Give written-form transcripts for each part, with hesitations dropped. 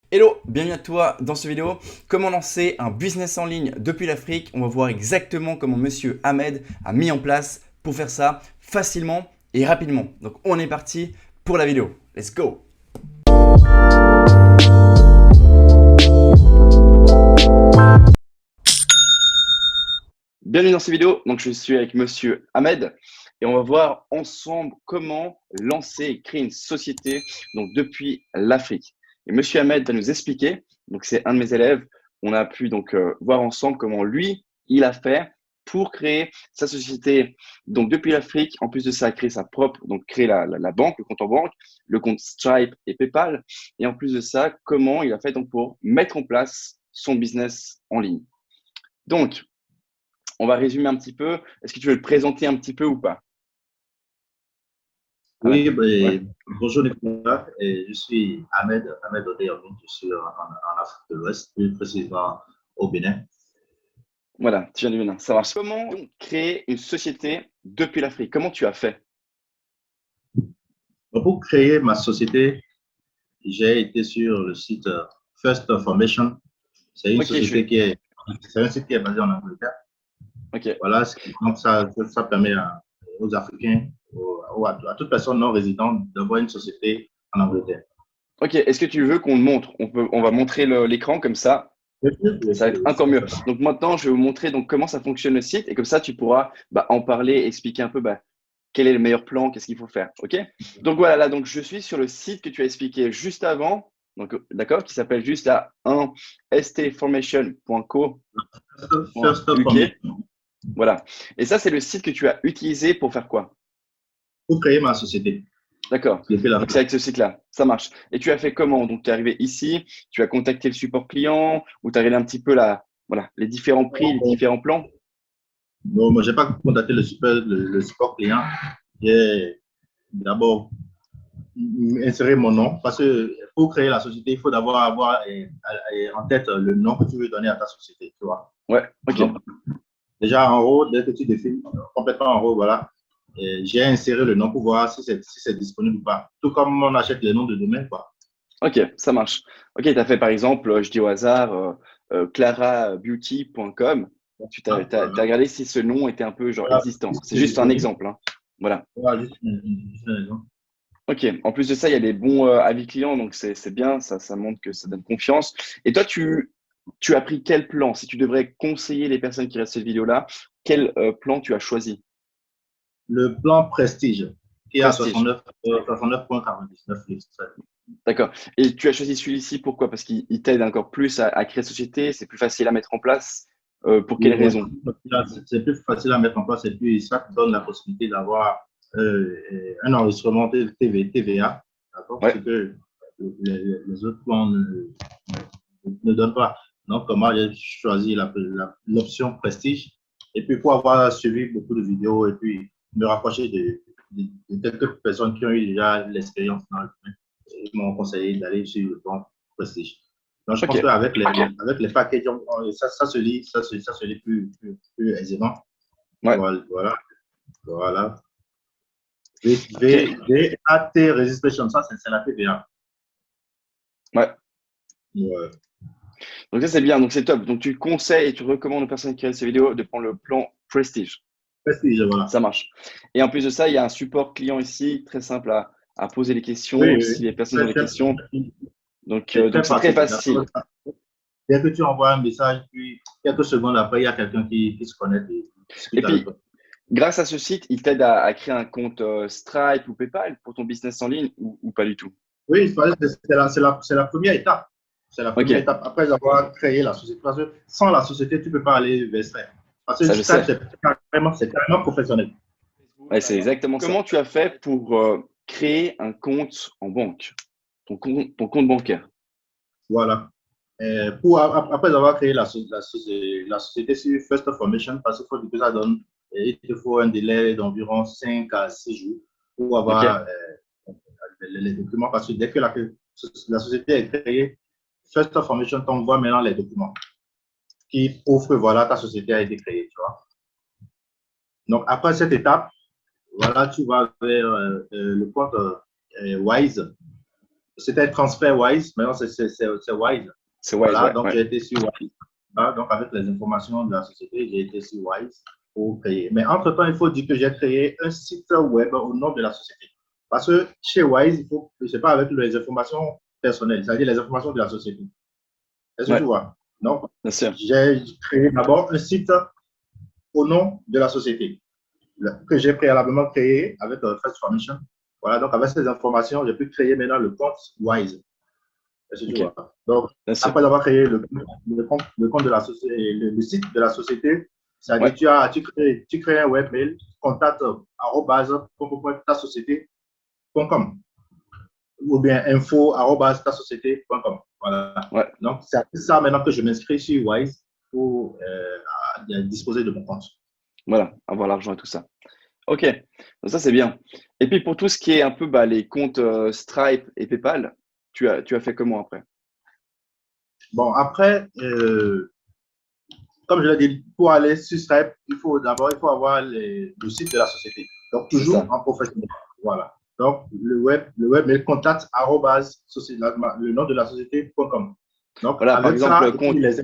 Hello, bienvenue à toi dans cette vidéo. Comment lancer un business en ligne depuis l'Afrique. On va voir exactement comment Monsieur Ahmed a mis en place pour faire ça facilement et rapidement. Donc on est parti pour la vidéo. Let's go! Bienvenue dans cette vidéo. Donc je suis avec Monsieur Ahmed et on va voir ensemble comment lancer et créer une société donc depuis l'Afrique. Et Monsieur Ahmed va nous expliquer. Donc c'est un de mes élèves. On a pu donc voir ensemble comment lui il a fait pour créer sa société donc depuis l'Afrique. En plus de ça, créer sa propre donc créer la banque, le compte en banque, le compte Stripe et PayPal. Et en plus de ça, comment il a fait donc pour mettre en place son business en ligne. Donc on va résumer un petit peu. Est-ce que tu veux le présenter un petit peu ou pas, Oui, Ahmed? Ouais. ben, bonjour Nicolas, et je suis Ahmed Odéomi, je suis en Afrique de l'Ouest, plus précisément au Bénin. Voilà, tu viens du Bénin, ça marche. Comment donc créer une société depuis l'Afrique? Comment tu as fait? Donc, pour créer ma société, j'ai été sur le site First Formation. C'est une Ok, société c'est un site qui est basé en Angleterre. ok, Voilà, donc ça permet aux Africains, à toute personne non résidente d'avoir une société en Angleterre. ok. Est-ce que tu veux qu'on le montre? On va montrer l'écran comme ça. Bien sûr, bien Ça va sûr, être bien sûr, encore mieux. ça marche. Donc maintenant, je vais vous montrer donc comment ça fonctionne le site et comme ça, tu pourras en parler, expliquer un peu quel est le meilleur plan, qu'est-ce qu'il faut faire. Ok? Donc voilà, là, donc je suis sur le site que tu as expliqué juste avant, donc d'accord, qui s'appelle juste là 1 stformation.co.uk. First Formation, Voilà. Et ça, c'est le site que tu as utilisé pour faire quoi? pour créer ma société D'accord. depuis Donc, c'est l'Afrique. avec ce site-là. Ça marche. Et tu as fait comment? Donc, tu es arrivé ici, tu as contacté le support client ou tu as regardé un petit peu voilà, les différents prix, les différents plans? Non, moi, je n'ai pas contacté le support client. J'ai d'abord inséré mon nom parce que pour créer la société, il faut d'abord avoir en tête le nom que tu veux donner à ta société. Tu vois. Ouais, ok. Donc, déjà en haut, dès que tu définis complètement en haut, voilà, j'ai inséré le nom pour voir si c'est disponible ou pas. Tout comme on achète les noms de domaine, quoi. Ok, ça marche. Ok, tu as fait par exemple, je dis au hasard, clarabeauty.com. T'as Voilà. regardé si ce nom était un peu genre Voilà. existant. C'est C'est juste un disponible. exemple, hein. Voilà. Voilà, juste un exemple. Ok. En plus de ça, il y a des bons avis clients, donc c'est bien, ça montre que ça donne confiance. Et toi, tu as pris quel plan? Si tu devrais conseiller les personnes qui regardent cette vidéo-là, quel plan tu as choisi? Le plan Prestige, qui est à Prestige. 69, 69,99 livres. D'accord. Et tu as choisi celui-ci pourquoi? Parce qu'il t'aide encore plus à créer société, c'est plus facile à mettre en place. Pour quelle Ouais, raison? c'est plus facile à mettre en place et puis ça te donne la possibilité d'avoir un enregistrement TVA, d'accord, ce Ouais. que les autres plans ne donnent pas. Donc, moi, j'ai choisi l'option Prestige et puis pour avoir suivi beaucoup de vidéos et puis me rapprocher de quelques personnes qui ont eu déjà l'expérience dans le domaine, ils m'ont conseillé d'aller sur le plan Prestige. Donc, je pense Ok. avec les packages, ça se lit plus aisément. Ouais. Voilà. Voilà. Ok. VAT Registration, ça, c'est la TVA. Ouais. Ouais. Donc ça, c'est bien. Donc c'est top. Donc tu conseilles et tu recommandes aux personnes qui regardent ces vidéos de prendre le plan Prestige. Prestige, voilà. Ça marche. Et en plus de ça, il y a un support client ici, très simple à poser les Oui, questions oui, si oui. les personnes ont des questions. C'est Donc très c'est très facile. facile. Dès que tu envoies un message, puis quelques secondes après, il y a quelqu'un qui se connecte et Et discute avec puis, toi. grâce à ce site, il t'aide à créer un compte Stripe ou PayPal pour ton business en ligne ou pas du tout. Oui, c'est la première étape. C'est la Ok, première étape. Après avoir créé la société. Parce que sans la société, tu ne peux pas aller vers Stripe. Parce que ça je Stripe, sais. c'est carrément professionnel. Ouais, c'est exactement ça. Comment tu as fait pour créer un compte en banque, ton compte bancaire? Voilà. Après avoir créé la société sur First Formation, parce qu'il faut que ça donne, il te faut un délai d'environ 5 à 6 jours pour Ok, avoir les documents, parce que dès que la société est créée, First Formation t'envoie maintenant les documents qui prouvent que voilà, ta société a été créée, tu vois. Donc, après cette étape, voilà, tu vas vers le compte Wise. C'était TransferWise, maintenant c'est Wise. C'est Wise, Voilà, ouais. donc Ouais. j'ai été sur Wise. Voilà, donc avec les informations de la société, j'ai été sur Wise pour créer. Mais entre-temps, il faut dire que j'ai créé un site web au nom de la société. Parce que chez Wise, il faut, je sais pas, avec les informations personnelles, c'est-à-dire les informations de la société. Est-ce que tu Ouais, vois? Donc, bien sûr. j'ai créé d'abord un site au nom de la société que j'ai préalablement créé avec First Formation. Voilà, donc avec ces informations, j'ai pu créer maintenant le compte Wise. Est-ce que tu Ok, vois? Donc, bien sûr. après avoir créé le compte de la société, le site de la société, c'est-à-dire Ouais, tu crées un webmail, contact ta société.com ou bien info@tasociété.com. Voilà. ouais. Donc, c'est ça maintenant que je m'inscris sur Wise pour disposer de mon compte. Voilà, avoir l'argent et tout ça. Ok, donc ça c'est bien. Et puis pour tout ce qui est un peu bah, les comptes Stripe et PayPal, tu as fait comment après? Bon, après, comme je l'ai dit, pour aller sur Stripe, il faut avoir le site de la société. Donc, C'est toujours ça. en professionnel. Voilà. Donc, le web mais contact le nom de la société.com. Donc, Voilà, par avec ça, exemple, et puis les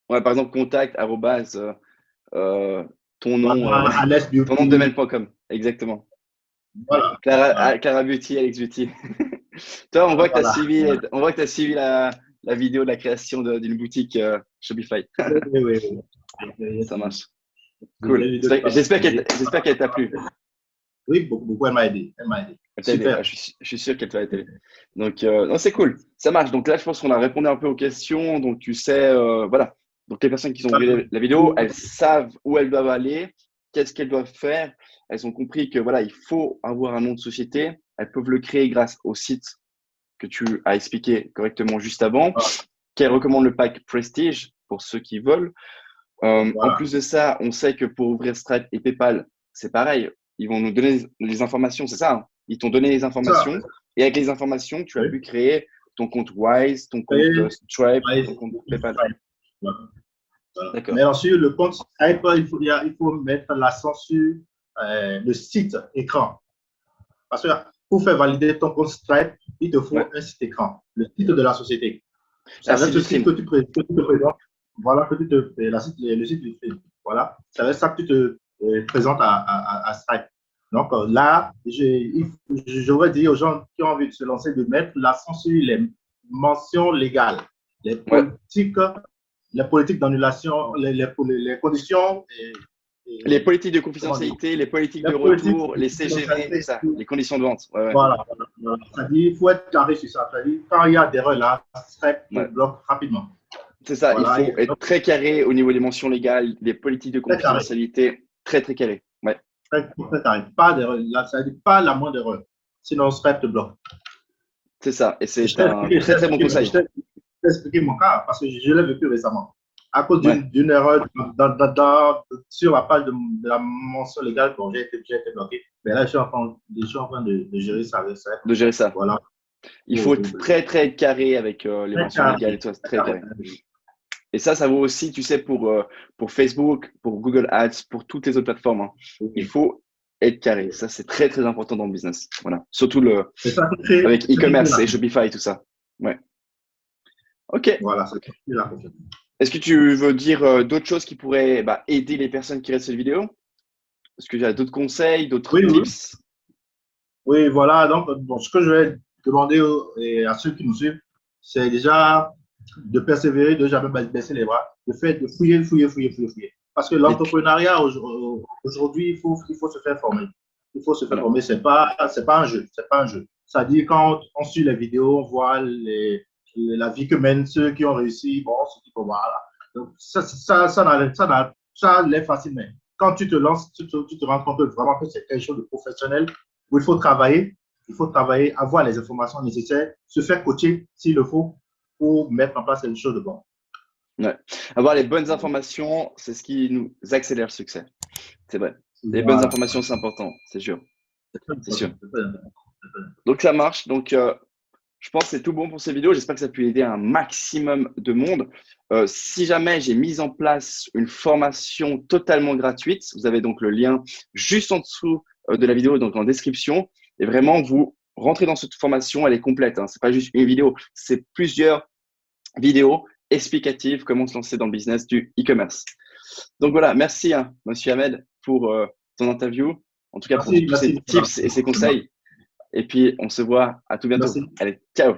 ouais, par exemple, contact arrobase, ton nom, voilà, Alex ton nom de Beauty. domaine.com. Exactement. Voilà. Clara, Voilà. Clara Beauty, Alex Beauty. Toi, on voit que tu as Voilà. suivi, on voit que tu suivi la vidéo de la création d'une boutique Shopify. Oui, oui, oui. Ça marche. Les Cool. vidéos de J'espère qu'elle t'a plu. Oui, beaucoup, beaucoup. Elle m'a aidé. Elle m'a aidé. Elle t'a aidé. Ah, Super. je suis sûr qu'elle t'a aidé. Donc, non, c'est cool. Ça marche. Donc là, je pense qu'on a répondu un peu aux questions. Donc, tu sais, voilà. Donc, les personnes qui ont vu la vidéo, elles savent où elles doivent aller, qu'est-ce qu'elles doivent faire. Elles ont compris que voilà, il faut avoir un nom de société. Elles peuvent le créer grâce au site que tu as expliqué correctement juste avant, qu'elles recommandent le pack Prestige pour ceux qui veulent. En Voilà. plus de ça, on sait que pour ouvrir Stripe et PayPal, c'est pareil. Ils vont nous donner les informations, c'est ça, hein. Ils t'ont donné les Ça. informations et avec les informations, tu as Oui. pu créer ton compte Wise, ton compte Et, Stripe, ouais, ton compte PayPal. voilà. Voilà. D'accord. Maintenant, sur le compte Stripe, il faut mettre l'accent sur le site écran. Parce que pour faire valider ton compte Stripe, il te faut Ouais. un site écran, le site de la société. C'est Ah, avec site ce site vitrine. que tu te présentes. Voilà, que tu te, le site vitrine. Voilà, c'est avec ça que tu te présentes à Stripe. Donc là, j'aurais dit aux gens qui ont envie de se lancer de mettre l'accent sur les mentions légales, les Ouais. politiques, les politiques d'annulation, les conditions Les politiques de comment dire, confidentialité, les politiques les de politiques retour, les CGV, tout ça, les conditions de vente. Ouais, ouais. voilà, voilà. C'est-à-dire, il faut être carré sur ça. C'est-à-dire, quand il y a des erreurs là, Stripe te Ouais. bloque rapidement. C'est ça, il Voilà, faut être très carré au niveau des mentions légales, des politiques de très carré, confidentialité, très très carré. Ouais. très carré. Pas d'erreur. Là, ça dit pas la moindre erreur. Sinon, Stripe te bloque. C'est ça, et Je c'est t'ai un expliqué, très très bon conseil. mon cas parce que je l'ai vécu récemment. À cause Ouais. d'une erreur sur la page de la mention légale, bon, j'ai été bloqué. Mais là, je suis en train de gérer ça avec Stripe. De gérer ça. Voilà. Il faut être très très carré avec les Très mentions légales et carré. tout ça, c'est Très très carré. carré. Et ça vaut aussi, tu sais, pour Facebook, pour Google Ads, pour toutes les autres plateformes, hein. Il faut être carré. Ça, c'est très très important dans le business. Voilà. Surtout C'est ça qui crée, avec e-commerce et Shopify et tout ça. Ouais. Ok. voilà, c'est la confiance. Est-ce que tu veux dire d'autres choses qui pourraient aider les personnes qui restent cette vidéo? Est-ce que tu as d'autres conseils, d'autres Oui, oui. tips? Oui, voilà. Donc, bon, ce que je vais demander à ceux qui nous suivent, c'est déjà de persévérer, de jamais baisser les bras, de fouiller, fouiller, fouiller, fouiller, fouiller. Parce que Les- l'entrepreneuriat, aujourd'hui, il faut se faire former. Il faut se faire Voilà. former. C'est pas un jeu. C'est pas un jeu. C'est-à-dire, quand on suit les vidéos, on voit la vie que mènent ceux qui ont réussi. Bon, on se dit, bon, voilà. Donc, ça l'est facile. Mais quand tu te lances, tu te rends compte vraiment que c'est quelque chose de professionnel où il faut travailler, avoir les informations nécessaires, se faire coacher s'il le faut pour mettre en place quelque chose de bon. Ouais. Avoir les bonnes informations, c'est ce qui nous accélère le succès. C'est vrai. Les bonnes Voilà. informations, c'est important, c'est sûr. C'est sûr. C'est très important. Donc ça marche. Donc je pense que c'est tout bon pour ces vidéos. J'espère que ça a pu aider un maximum de monde. Si jamais j'ai mis en place une formation totalement gratuite, vous avez donc le lien juste en dessous de la vidéo, donc en description. Et vraiment, vous rentrez dans cette formation, elle est complète. Hein. Ce n'est pas juste une vidéo, c'est plusieurs vidéos explicatives comment se lancer dans le business du e-commerce. Donc voilà, merci hein, Monsieur Ahmed pour ton interview, en tout cas pour tous ces tips et ces conseils. Et puis on se voit à tout bientôt. Merci. Allez, ciao.